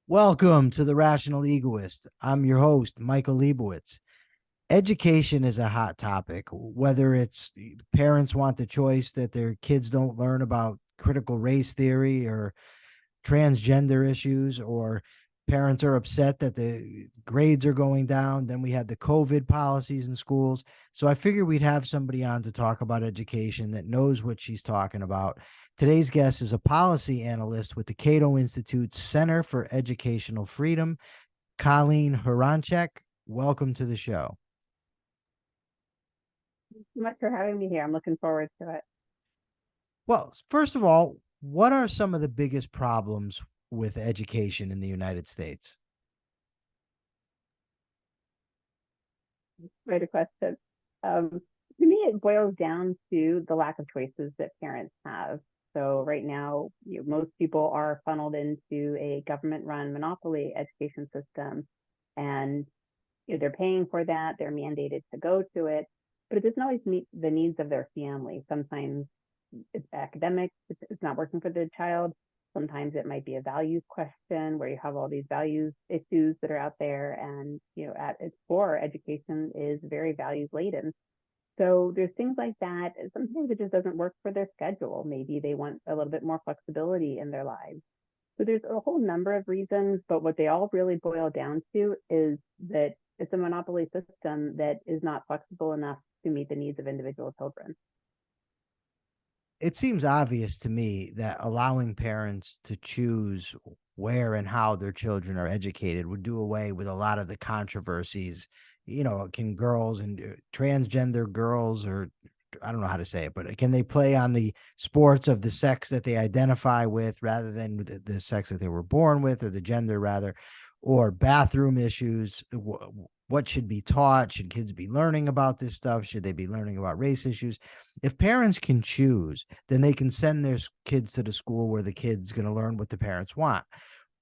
Welcome to the Rational Egoist. I'm your host, Michael Leibowitz. Education is a hot topic, whether it's parents want the choice that their kids don't learn about critical race theory or transgender issues, or parents are upset that the grades are going down. Then we had the COVID policies in schools. So I figured we'd have somebody on to talk about education that knows what she's talking about. Today's guest is a policy analyst with the Cato Institute's Center for Educational Freedom, Colleen Hroncich. Welcome to the show. Thanks so much for having me here. I'm looking forward to it. Well, first of all, what are some of the biggest problems with education in the United States? Great question. To me, it boils down to the lack of choices that parents have. So right now, most people are funneled into a government-run monopoly education system, and they're paying for that. They're mandated to go to it, but it doesn't always meet the needs of their family. Sometimes it's academic, it's not working for the child. Sometimes it might be a values question where you have all these values issues that are out there, and at its core, education is very values laden. So there's things like that. Sometimes it just doesn't work for their schedule. Maybe they want a little bit more flexibility in their lives. So there's a whole number of reasons, but what they all really boil down to is that it's a monopoly system that is not flexible enough to meet the needs of individual children. It seems obvious to me that allowing parents to choose where and how their children are educated would do away with a lot of the controversies. Can girls and transgender girls, or I don't know how to say it, but can they play on the sports of the sex that they identify with rather than with the sex that they were born with, or the gender rather, or bathroom issues? What should be taught? Should kids be learning about this stuff? Should they be learning about race issues? If parents can choose, then they can send their kids to the school where the kid's going to learn what the parents want.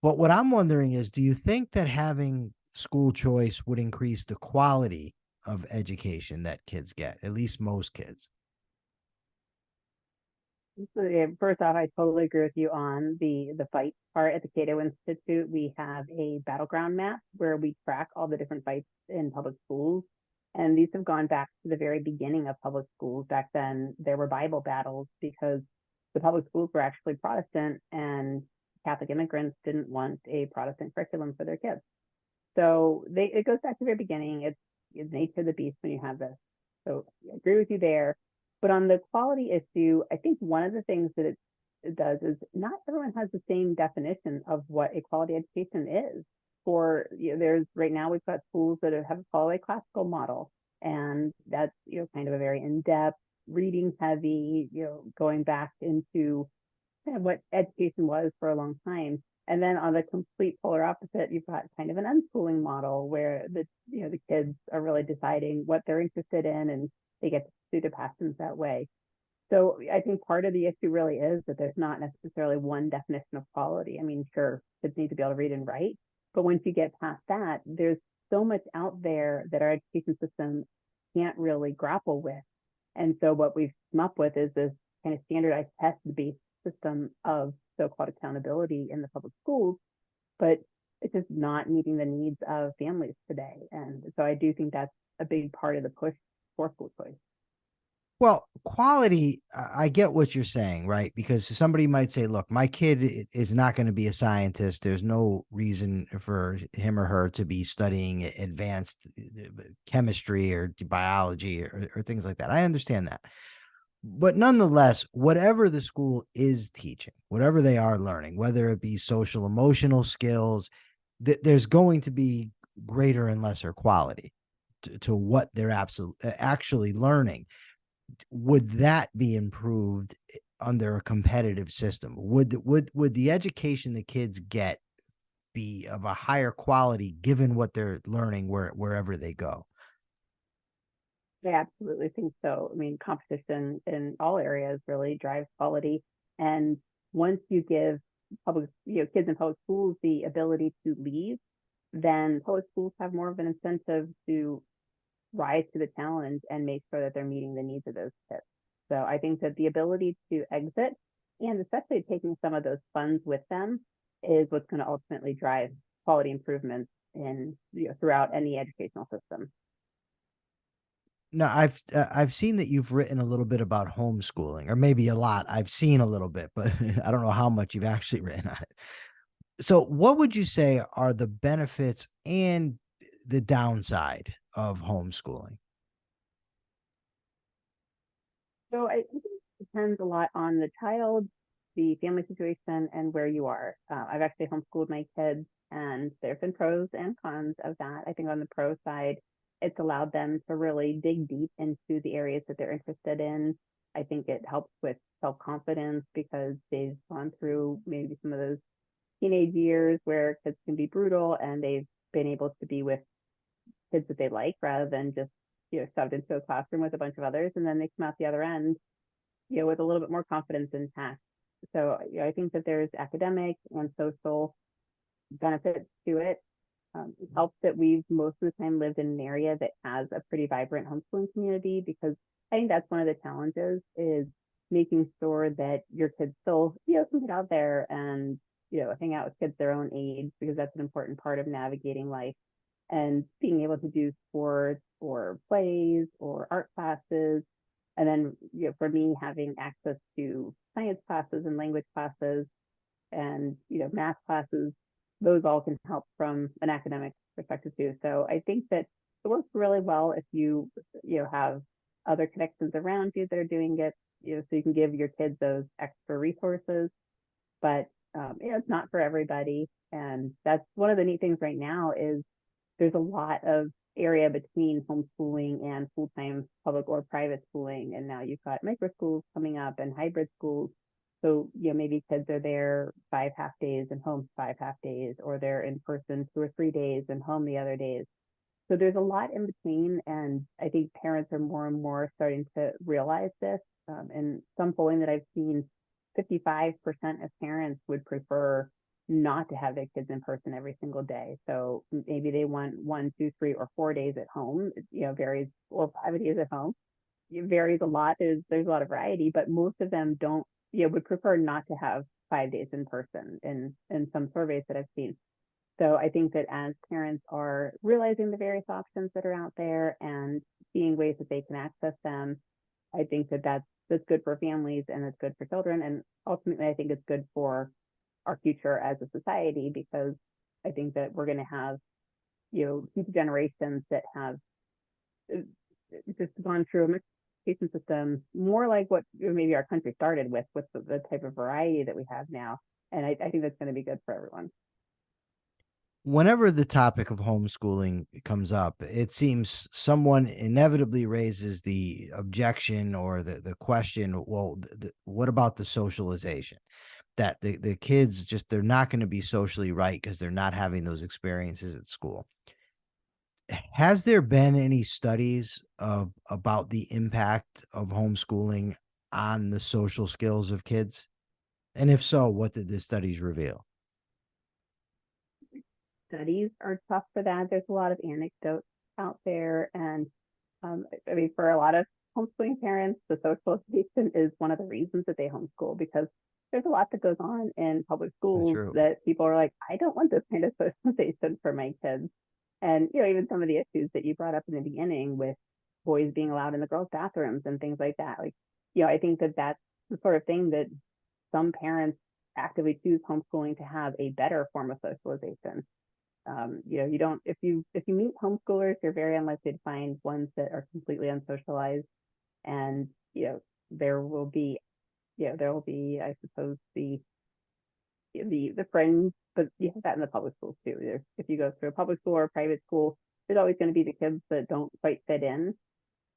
But what I'm wondering is, do you think that having school choice would increase the quality of education that kids get, at least most kids? So, yeah, first off, I totally agree with you on the fight part. At the Cato Institute, we have a battleground map where we track all the different fights in public schools. And these have gone back to the very beginning of public schools. Back then, there were Bible battles because the public schools were actually Protestant, and Catholic immigrants didn't want a Protestant curriculum for their kids. So it goes back to the very beginning. It's nature of the beast when you have this. So I agree with you there. But on the quality issue, I think one of the things that it does is not everyone has the same definition of what a quality education is. There's right now we've got schools that have followed a classical model, and that's kind of a very in-depth, reading heavy, going back into kind of what education was for a long time. And then on the complete polar opposite, you've got kind of an unschooling model where the kids are really deciding what they're interested in, and they get to pursue their passions that way. So I think part of the issue really is that there's not necessarily one definition of quality. I mean, sure, kids need to be able to read and write, but once you get past that, there's so much out there that our education system can't really grapple with. And so what we've come up with is this kind of standardized test-based system of so-called accountability in the public schools, but it's just not meeting the needs of families today. And so I do think that's a big part of the push for school choice. Well, quality, I get what you're saying, right? Because somebody might say, look, my kid is not going to be a scientist. There's no reason for him or her to be studying advanced chemistry or biology or things like that. I understand that. But nonetheless, whatever the school is teaching, whatever they are learning, whether it be social emotional skills, there's going to be greater and lesser quality to what they're actually learning. Would that be improved under a competitive system? Would the education the kids get be of a higher quality given what they're learning wherever they go? I absolutely think so. I mean, competition in all areas really drives quality. And once you give kids in public schools the ability to leave, then public schools have more of an incentive to rise to the challenge and make sure that they're meeting the needs of those kids. So I think that the ability to exit, and especially taking some of those funds with them, is what's going to ultimately drive quality improvements in, throughout any educational system. No, I've seen that you've written a little bit about homeschooling, or maybe a lot. I've seen a little bit, but I don't know how much you've actually written on it. So, what would you say are the benefits and the downside of homeschooling? So I think it depends a lot on the child, the family situation, and where you are. I've actually homeschooled my kids, and there have been pros and cons of that. I think on the pro side, it's allowed them to really dig deep into the areas that they're interested in. I think it helps with self-confidence because they've gone through maybe some of those teenage years where kids can be brutal, and they've been able to be with kids that they like rather than just shoved into a classroom with a bunch of others, and then they come out the other end with a little bit more confidence intact. So I think that there's academic and social benefits to it. It helps that we've most of the time lived in an area that has a pretty vibrant homeschooling community, because I think that's one of the challenges is making sure that your kids still can get out there and hang out with kids their own age, because that's an important part of navigating life, and being able to do sports or plays or art classes. And then, for me, having access to science classes and language classes and, math classes, those all can help from an academic perspective too. So I think that it works really well if have other connections around you that are doing it, so you can give your kids those extra resources. But, it's not for everybody. And that's one of the neat things right now is there's a lot of area between homeschooling and full-time public or private schooling. And now you've got micro schools coming up and hybrid schools. So, maybe kids are there 5 half days and home 5 half days, or they're in person 2 or 3 days and home the other days. So there's a lot in between. And I think parents are more and more starting to realize this. And some polling that I've seen, 55% of parents would prefer not to have their kids in person every single day. So maybe they want 1, 2, 3, or 4 days at home. Varies, or 5 days at home. It varies a lot. There's a lot of variety, but most of them don't. Would prefer not to have 5 days in person in some surveys that I've seen. So I think that as parents are realizing the various options that are out there and seeing ways that they can access them, I think that that's good for families and it's good for children. And ultimately, I think it's good for our future as a society, because I think that we're going to have, future generations that have just gone through a education system more like what maybe our country started with the type of variety that we have now. And I think that's going to be good for everyone. Whenever the topic of homeschooling comes up, it seems someone inevitably raises the objection or the question, well, what about the socialization? That the kids just, they're not going to be socially right because they're not having those experiences at school. Has there been any studies about the impact of homeschooling on the social skills of kids? And if so, what did the studies reveal? Studies are tough for that. There's a lot of anecdotes out there. And I mean, for a lot of homeschooling parents, the socialization is one of the reasons that they homeschool, because there's a lot that goes on in public That's schools true. that people are like, I don't want this kind of socialization for my kids. And, even some of the issues that you brought up in the beginning with boys being allowed in the girls' bathrooms and things like that. Like, I think that that's the sort of thing that some parents actively choose homeschooling to have a better form of socialization. You don't, if you meet homeschoolers, you're very unlikely to find ones that are completely unsocialized. And, there will be, I suppose, the friends, but you have that in the public schools too. If you go through a public school or a private school, there's always going to be the kids that don't quite fit in.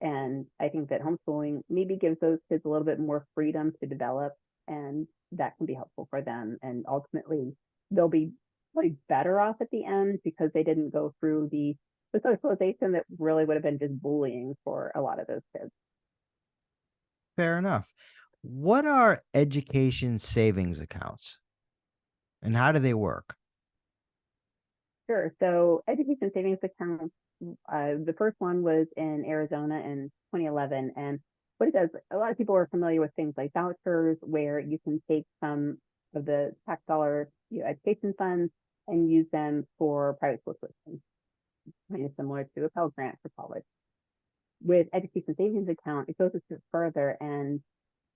And I think that homeschooling maybe gives those kids a little bit more freedom to develop, and that can be helpful for them. And ultimately, they'll be like better off at the end because they didn't go through the socialization that really would have been just bullying for a lot of those kids. Fair enough. What are education savings accounts and how do they work? Sure. So education savings accounts, the first one was in Arizona in 2011. And what it does, a lot of people are familiar with things like vouchers, where you can take some of the tax dollar education funds and use them for private school tuition, kind of similar to a Pell Grant for college. With education savings account, it goes a step further and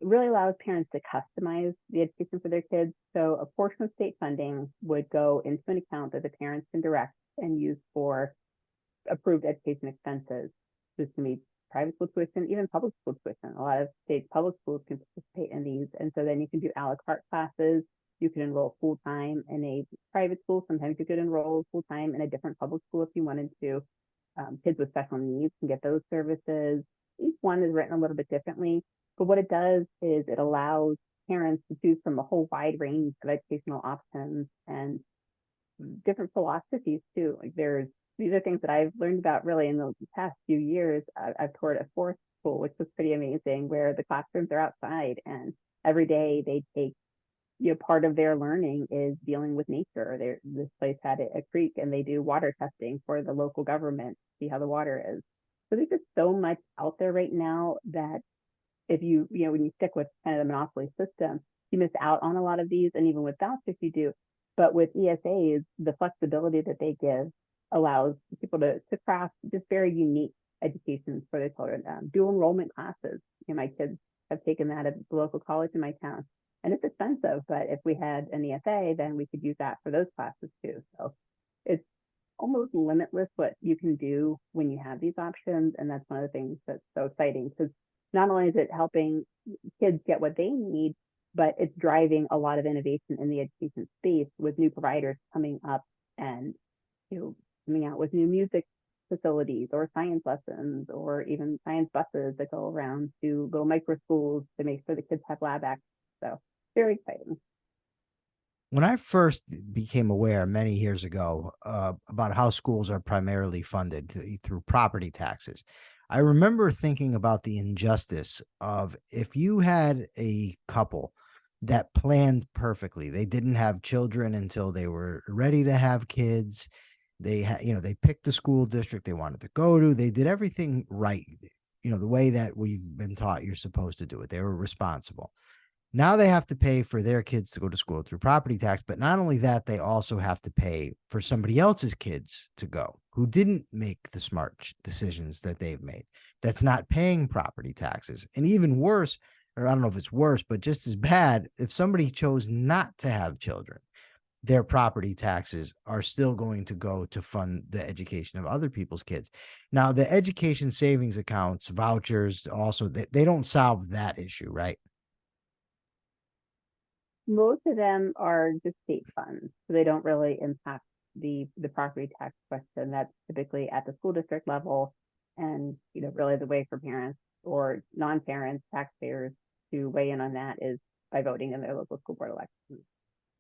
really allows parents to customize the education for their kids. So a portion of state funding would go into an account that the parents can direct and use for approved education expenses. This can be private school tuition, even public school tuition. A lot of state public schools can participate in these. And so then you can do a la carte classes. You can enroll full-time in a private school. Sometimes you could enroll full-time in a different public school if you wanted to. Kids with special needs can get those services. Each one is written a little bit differently, but what it does is it allows parents to choose from a whole wide range of educational options and different philosophies too. Like these are things that I've learned about really in the past few years. I've taught a fourth school, which was pretty amazing, where the classrooms are outside and every day they take, part of their learning is dealing with nature. This place had a creek and they do water testing for the local government, see how the water is. So there's just so much out there right now that if when you stick with kind of the monopoly system, you miss out on a lot of these. And even with vouchers, you do. But with ESAs, the flexibility that they give allows people to craft just very unique education for their children. Dual enrollment classes. My kids have taken that at the local college in my town. And it's expensive, but if we had an ESA, then we could use that for those classes too. So it's almost limitless what you can do when you have these options. And that's one of the things that's so exciting, because not only is it helping kids get what they need, but it's driving a lot of innovation in the education space with new providers coming up and coming out with new music facilities or science lessons or even science buses that go around to little micro schools to make sure the kids have lab access. So very exciting. When I first became aware many years ago about how schools are primarily funded through property taxes, I remember thinking about the injustice of if you had a couple that planned perfectly, they didn't have children until they were ready to have kids. They had, they picked the school district they wanted to go to. They did everything right, the way that we've been taught you're supposed to do it. They were responsible. Now they have to pay for their kids to go to school through property tax. But not only that, they also have to pay for somebody else's kids to go who didn't make the smart decisions that they've made. That's not paying property taxes. And even worse, or I don't know if it's worse, but just as bad, if somebody chose not to have children, their property taxes are still going to go to fund the education of other people's kids. Now, the education savings accounts, vouchers, also, they don't solve that issue, right? Most of them are just state funds, so they don't really impact the property tax question. That's typically at the school district level, and really the way for parents or non-parents, taxpayers to weigh in on that is by voting in their local school board elections.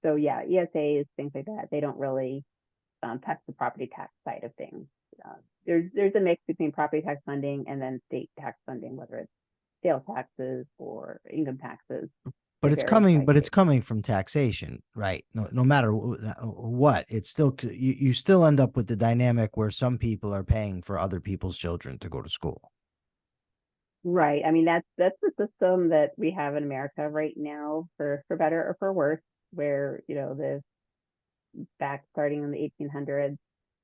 So yeah, ESAs, things like that, they don't really touch the property tax side of things. There's a mix between property tax funding and then state tax funding, whether it's sales taxes or income taxes. But it's coming from taxation, right? No matter what, it's still, you still end up with the dynamic where some people are paying for other people's children to go to school. Right. I mean, that's the system that we have in America right now, for better or for worse, where, back starting in the 1800s,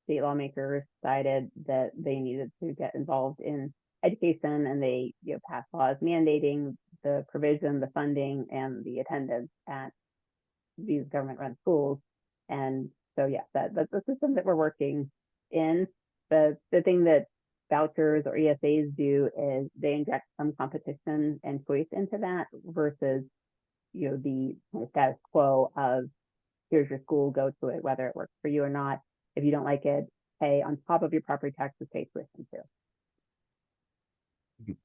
state lawmakers decided that they needed to get involved in education, and they passed laws mandating the provision, the funding, and the attendance at these government-run schools. And so, yeah, that's the system that we're working in. The thing that vouchers or ESAs do is they inject some competition and choice into that versus, the status quo of here's your school, go to it, whether it works for you or not. If you don't like it, pay on top of your property taxes, pay tuition too.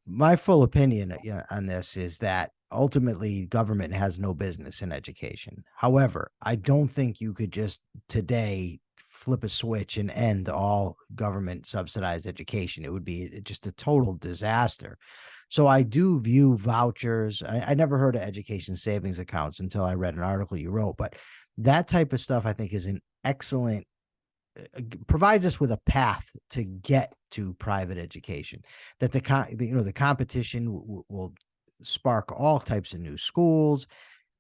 My full opinion on this is that ultimately government has no business in education. However, I don't think you could just today flip a switch and end all government subsidized education. It would be just a total disaster. So I do view vouchers. I never heard of education savings accounts until I read an article you wrote, but that type of stuff I think is an excellent, provides us with a path to get to private education, that the competition will spark all types of new schools.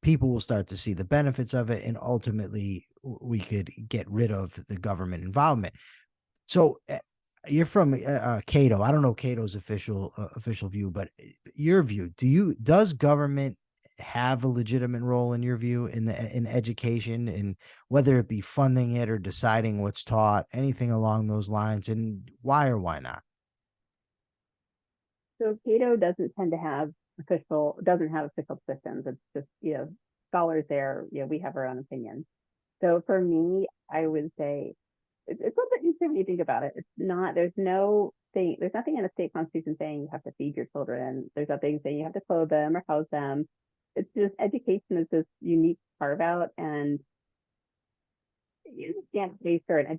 people will start to see the benefits of it, and ultimately we could get rid of the government involvement. So you're from Cato. I don't know Cato's official view, but your view, does government have a legitimate role in your view in education, and whether it be funding it or deciding what's taught, anything along those lines, and why or why not? So Cato doesn't have official positions. It's just, scholars there, we have our own opinions. So for me, I would say it's a little bit easier when you think about it. It's not, there's nothing in the state constitution saying you have to feed your children. There's nothing saying you have to clothe them or house them. It's just education is this unique carve out, and you can't say sure an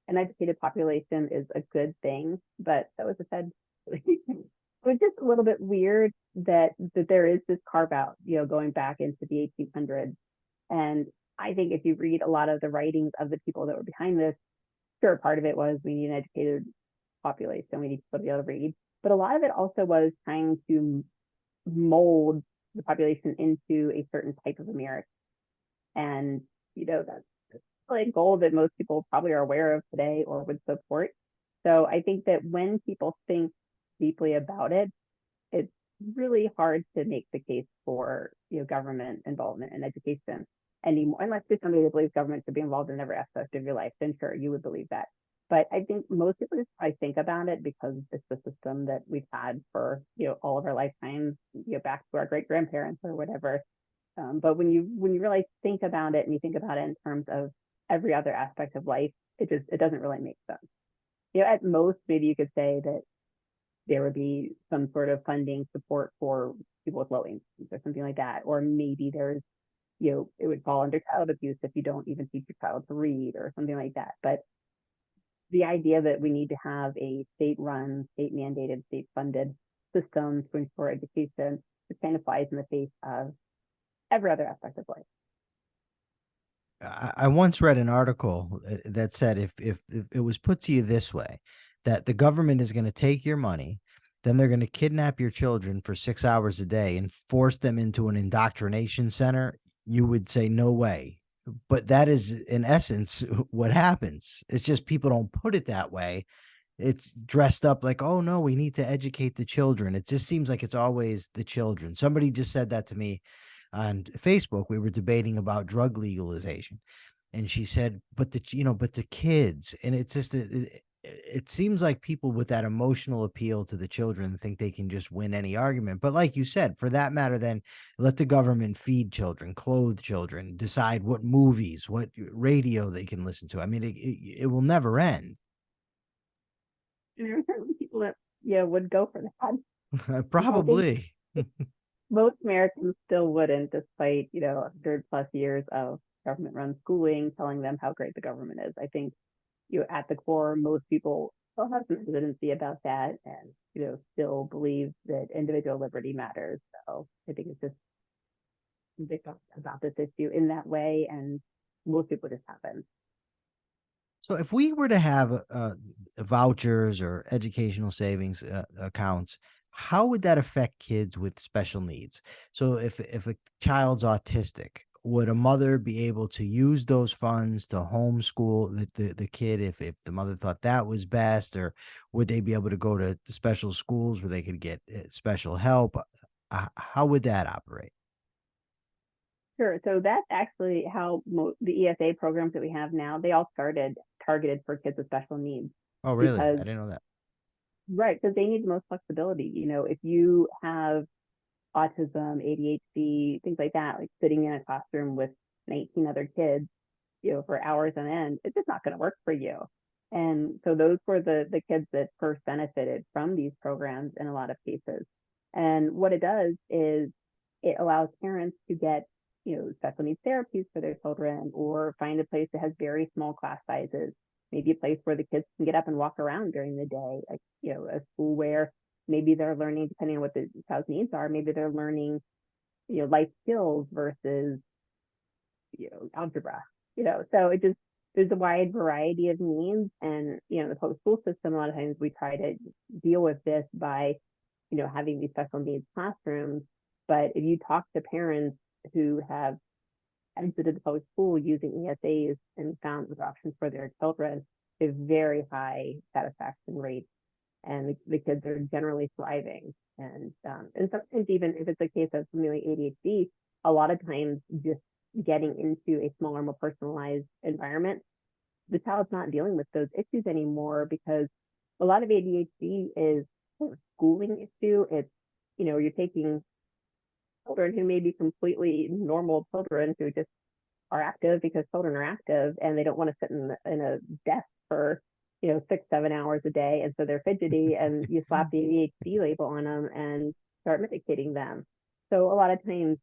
educated population is a good thing, but that was said. It was just a little bit weird that there is this carve out, going back into the 1800s. And I think if you read a lot of the writings of the people that were behind this, sure, part of it was we need an educated population, we need people to be able to read, but a lot of it also was trying to mold the population into a certain type of American. And that's a goal that most people probably are aware of today or would support. So I think that when people think deeply about it, it's really hard to make the case for government involvement in education anymore, unless there's somebody that believes government should be involved in every aspect of your life. Then sure, you would believe that. But I think most people just probably think about it because it's the system that we've had for all of our lifetimes, back to our great grandparents or whatever. But when you really think about it, and you think about it in terms of every other aspect of life, it doesn't really make sense. At most, maybe you could say that there would be some sort of funding support for people with low incomes or something like that. Or maybe there's, it would fall under child abuse if you don't even teach your child to read or something like that. But the idea that we need to have a state-run, state-mandated, state-funded system to ensure education, it kind of flies in the face of every other aspect of life. I once read an article that said if it was put to you this way, that the government is going to take your money, then they're going to kidnap your children for 6 hours a day and force them into an indoctrination center, you would say no way. But that is in essence what happens. It's just people don't put it that way. It's dressed up like, oh no, we need to educate the children. It just seems like it's always the children. Somebody just said that to me on Facebook. We were debating about drug legalization, and she said, but the kids. And it's just it seems like people with that emotional appeal to the children think they can just win any argument. But like you said, for that matter, then let the government feed children, clothe children, decide what movies, what radio they can listen to. I mean, it will never end. There are certain people that would go for that. Probably. Most Americans still wouldn't, despite 100+ years of government-run schooling telling them how great the government is. I think at the core, most people still have some hesitancy about that, and still believe that individual liberty matters. So I think it's just big about this issue in that way, and most people just haven't. So if we were to have vouchers or educational savings accounts, how would that affect kids with special needs? So if a child's autistic, would a mother be able to use those funds to homeschool the kid if the mother thought that was best, or would they be able to go to the special schools where they could get special help? How would that operate? Sure. So that's actually how the ESA programs that we have now, they all started targeted for kids with special needs. Oh, really? I Because, didn't know that. right, because they need the most flexibility. If you have autism, ADHD, things like that, like sitting in a classroom with 19 other kids, for hours on end, it's just not going to work for you. And so those were the kids that first benefited from these programs in a lot of cases. And what it does is it allows parents to get special needs therapies for their children, or find a place that has very small class sizes, maybe a place where the kids can get up and walk around during the day, like a school where maybe they're learning, depending on what the child's needs are, maybe they're learning life skills versus algebra. So it just, there's a wide variety of needs. And the public school system, a lot of times we try to deal with this by having these special needs classrooms. But if you talk to parents who have exited the public school using ESAs and found other options for their children a very high satisfaction rate, and the kids are generally thriving. And sometimes even if it's a case of something like ADHD, a lot of times just getting into a smaller, more personalized environment, the child's not dealing with those issues anymore, because a lot of ADHD is a schooling issue. It's, you're taking children who may be completely normal children who just are active because children are active and they don't want to sit in a desk for 6-7 hours a day, and so they're fidgety, and you slap the ADHD label on them and start medicating them. So a lot of times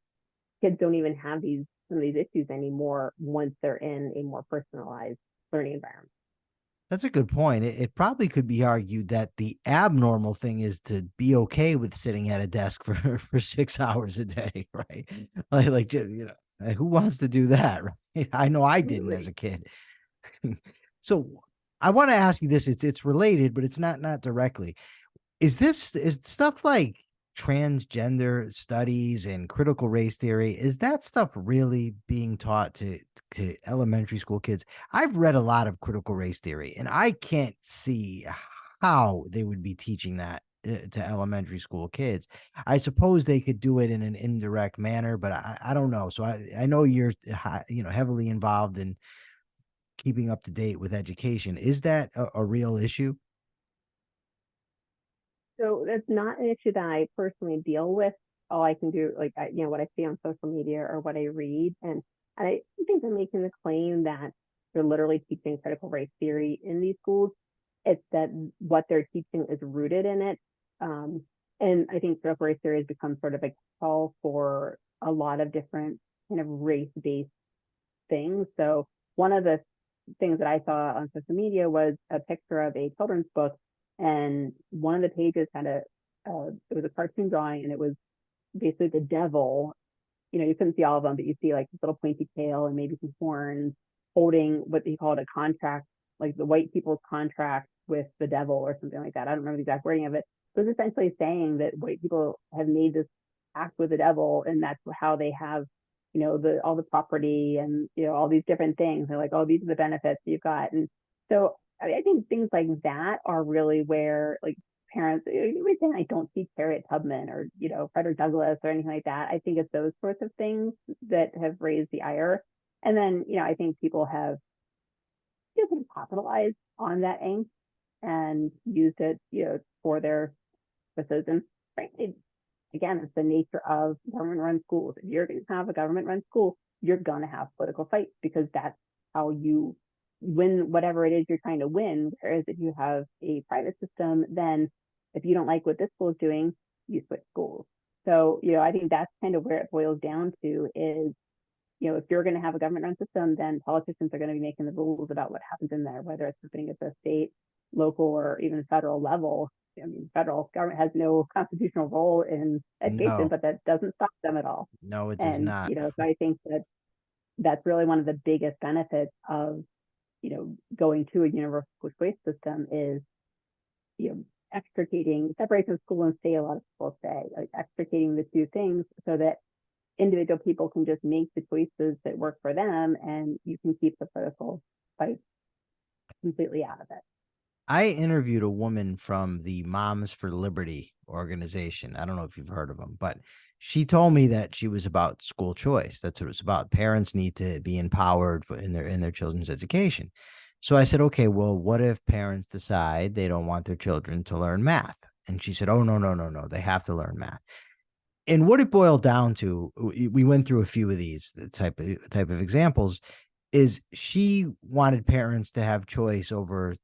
kids don't even have some of these issues anymore once they're in a more personalized learning environment. That's a good point. It probably could be argued that the abnormal thing is to be okay with sitting at a desk for 6 hours a day, right? Like who wants to do that, right? I know I didn't as a kid. So I want to ask you this. It's related, but it's not directly. Is stuff like transgender studies and critical race theory, is that stuff really being taught to elementary school kids? I've read a lot of critical race theory, and I can't see how they would be teaching that to elementary school kids. I suppose they could do it in an indirect manner, but I don't know. So I know you're heavily involved in keeping up to date with education. Is that a real issue? So that's not an issue that I personally deal with. All I can do, like, what I see on social media or what I read, and I think they're making the claim that they're literally teaching critical race theory in these schools. It's that what they're teaching is rooted in it. And I think critical race theory has become sort of a call for a lot of different kind of race-based things. So one of the things that I saw on social media was a picture of a children's book, and one of the pages had it was a cartoon drawing, and it was basically the devil. You couldn't see all of them, but you see like this little pointy tail and maybe some horns, holding what they called a contract, like the white people's contract with the devil or something like that. I don't remember the exact wording of it. It was essentially saying that white people have made this act with the devil, and that's how they have, all the property and, all these different things. They're like, oh, these are the benefits you've got. And so I think things like that are really where, like, parents, I don't teach Harriet Tubman or, Frederick Douglass or anything like that. I think it's those sorts of things that have raised the ire. And then, I think people have just capitalized on that angst and used it, for their purposes. And frankly, again, it's the nature of government-run schools. If you're going to have a government-run school, you're going to have political fights, because that's how you win whatever it is you're trying to win. Whereas if you have a private system, then if you don't like what this school is doing, you switch schools. So, I think that's kind of where it boils down to is, if you're going to have a government-run system, then politicians are going to be making the rules about what happens in there, whether it's happening at the state, local, or even federal level. I mean, federal government has no constitutional role in education, but that doesn't stop them at all. No, it does not. So I think that's really one of the biggest benefits of, going to a universal school choice system is, extricating separation of school and state. A lot of people say, like, extricating the two things so that individual people can just make the choices that work for them, and you can keep the political fight completely out of it. I interviewed a woman from the Moms for Liberty organization. I don't know if you've heard of them, but she told me that she was about school choice. That's what it was about. Parents need to be empowered in their children's education. So I said, okay, well, what if parents decide they don't want their children to learn math? And she said, oh, no, they have to learn math. And what it boiled down to, we went through a few of these type of examples, is she wanted parents to have choice over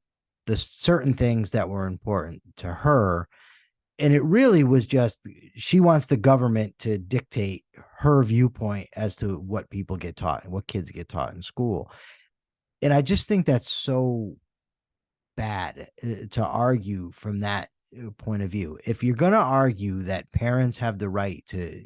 the certain things that were important to her. And it really was just, she wants the government to dictate her viewpoint as to what people get taught and what kids get taught in school. And I just think that's so bad to argue from that point of view. If you're going to argue that parents have the right to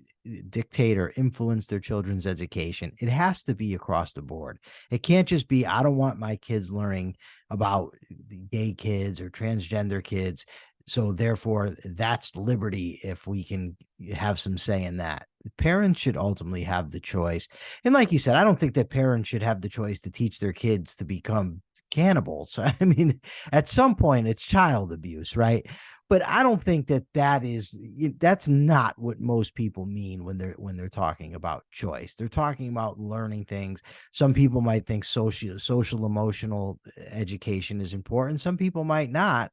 dictate or influence their children's education, it has to be across the board. It can't just be, I don't want my kids learning about the gay kids or transgender kids. So therefore, that's liberty if we can have some say in that. Parents should ultimately have the choice. And like you said, I don't think that parents should have the choice to teach their kids to become cannibals. I mean, at some point, it's child abuse, right? But I don't think that that's not what most people mean when they're talking about choice. They're talking about learning things. Some people might think social emotional education is important. Some people might not.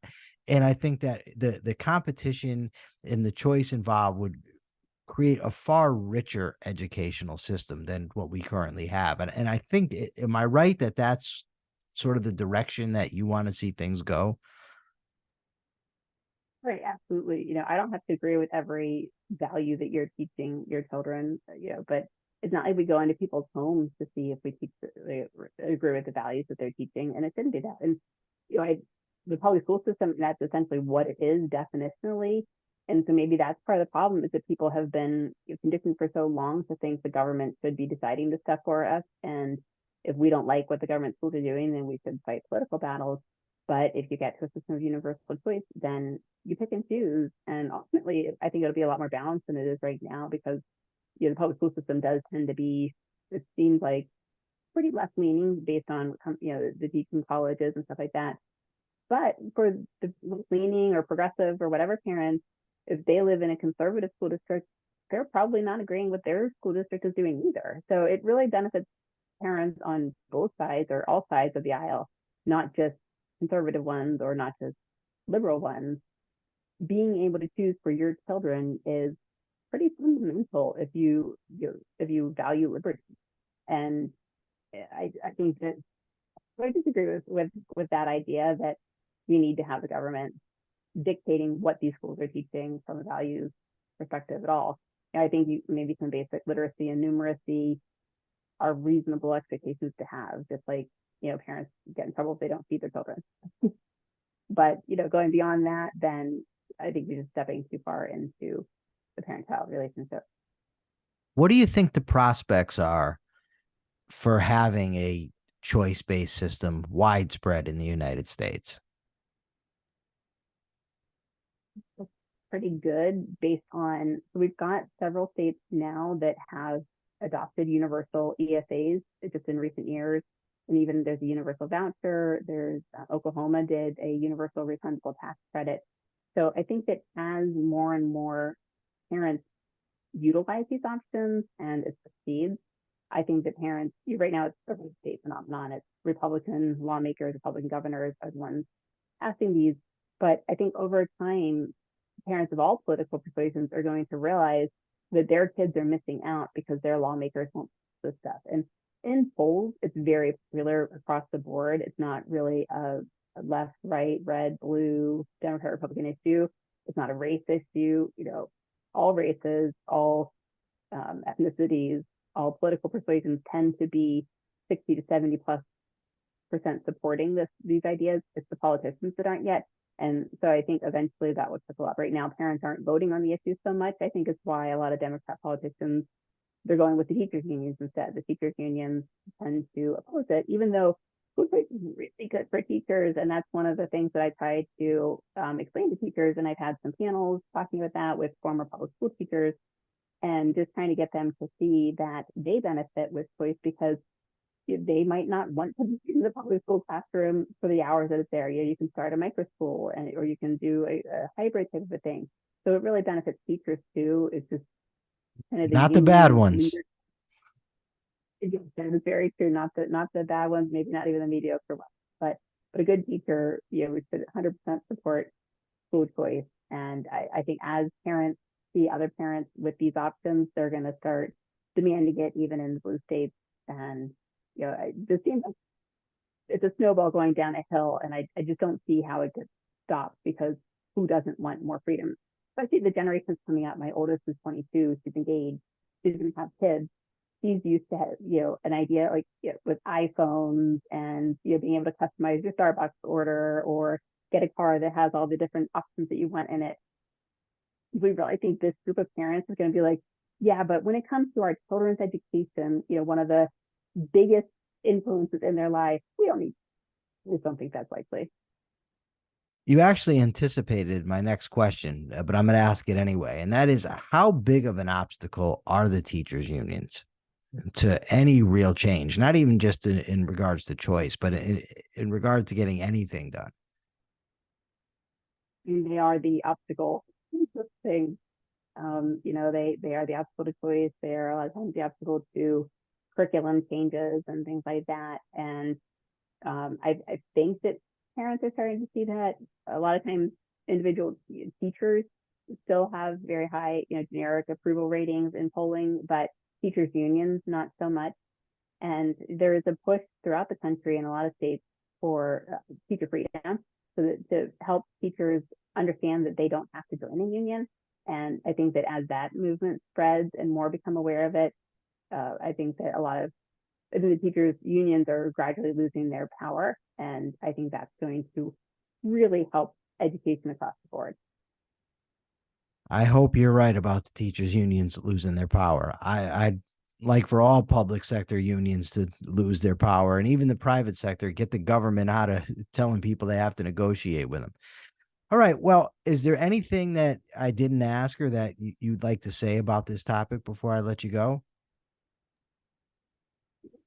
And I think that the competition and the choice involved would create a far richer educational system than what we currently have. And I think, am I right that that's sort of the direction that you want to see things go? Right, absolutely. I don't have to agree with every value that you're teaching your children, but it's not like we go into people's homes to see if we they agree with the values that they're teaching, and it shouldn't be that. And the public school system, that's essentially what it is definitionally. And so maybe that's part of the problem, is that people have been conditioned for so long to think the government should be deciding this stuff for us. And if we don't like what the government schools are doing, then we should fight political battles. But if you get to a system of universal choice, then you pick and choose. And ultimately, I think it'll be a lot more balanced than it is right now, because the public school system does tend to be, it seems like, pretty left leaning based on the teaching colleges and stuff like that. But for the leaning or progressive or whatever parents, if they live in a conservative school district, they're probably not agreeing with their school district is doing either. So it really benefits parents on both sides or all sides of the aisle, not just conservative ones or not just liberal ones. Being able to choose for your children is pretty fundamental if you value liberty. And I think that I disagree with that idea that we need to have the government dictating what these schools are teaching from a values perspective at all. And I think maybe some basic literacy and numeracy are reasonable expectations to have, just like parents get in trouble if they don't feed their children. But going beyond that, then I think we're just stepping too far into the parent-child relationship. What do you think the prospects are for having a choice-based system widespread in the United States? Pretty good, based on, so we've got several states now that have adopted universal ESAs just in recent years. And even there's a universal voucher. There's Oklahoma did a universal refundable tax credit. So I think that as more and more parents utilize these options and it succeeds, I think that parents, right now it's a state phenomenon. It's Republican lawmakers, Republican governors are the ones passing these. But I think over time, parents of all political persuasions are going to realize that their kids are missing out because their lawmakers won't do this stuff. And in polls, it's very popular across the board. It's not really a left, right, red, blue, Democrat, Republican issue. It's not a race issue. All races, all ethnicities, all political persuasions tend to be 60 to 70+% supporting these ideas. It's the politicians that aren't yet. And so I think eventually that would trickle up. Right now, parents aren't voting on the issues so much. I think it's why a lot of Democrat politicians, they're going with the teachers unions instead. The teachers unions tend to oppose it, even though school choice is really good for teachers. And that's one of the things that I try to explain to teachers. And I've had some panels talking about that with former public school teachers, and just trying to get them to see that they benefit with choice because they might not want to be in the public school classroom for the hours that it's there. You can start a micro school, or you can do a hybrid type of a thing. So it really benefits teachers too. It's just kind of Not the bad ones. That is very true. Not the bad ones, maybe not even the mediocre ones, but a good teacher, we should 100% support school choice. And I think as parents see other parents with these options, they're going to start demanding it even in the blue states. And this seems like it's a snowball going down a hill, and I just don't see how it gets stopped, because who doesn't want more freedom? Especially the generations coming up. My oldest is 22. She's engaged. She's going to have kids. She's used to an idea like with iPhones and being able to customize your Starbucks order or get a car that has all the different options that you want in it. We really think this group of parents is going to be like, yeah, but when it comes to our children's education, one of the biggest influences in their life, we don't think that's likely. You actually anticipated my next question, but I'm going to ask it anyway. And that is, how big of an obstacle are the teachers' unions to any real change? Not even just in regards to choice, but in regard to getting anything done. And they are the obstacle thing. They are the obstacle to choice. They are a lot of times the obstacle to curriculum changes and things like that. And I think that parents are starting to see that. A lot of times individual teachers still have very high, generic approval ratings in polling, but teachers unions not so much. And there is a push throughout the country in a lot of states for teacher freedom, so that to help teachers understand that they don't have to join a union. And I think that as that movement spreads and more become aware of it, I think that the teachers unions are gradually losing their power. And I think that's going to really help education across the board. I hope you're right about the teachers unions losing their power. I'd like for all public sector unions to lose their power, and even the private sector, get the government out of telling people they have to negotiate with them. All right. Well, is there anything that I didn't ask or that you'd like to say about this topic before I let you go?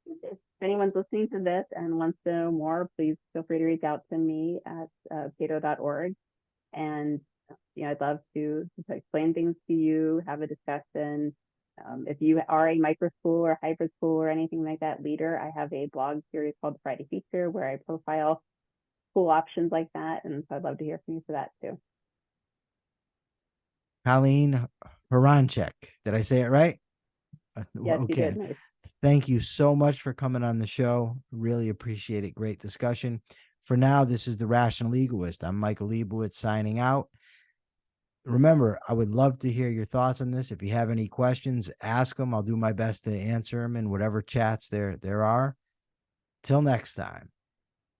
If anyone's listening to this and wants to know more, please feel free to reach out to me at cato.org. And I'd love to explain things to you, have a discussion. If you are a micro school or hybrid school or anything like that leader, I have a blog series called The Friday Feature where I profile school options like that. And so I'd love to hear from you for that too. Colleen Hroncich. Did I say it right? Yes, you Okay. did. Nice. Thank you so much for coming on the show. Really appreciate it. Great discussion. For now, this is the Rational Egoist. I'm Michael Leibowitz signing out. Remember, I would love to hear your thoughts on this. If you have any questions, ask them. I'll do my best to answer them in whatever chats there are. Till next time.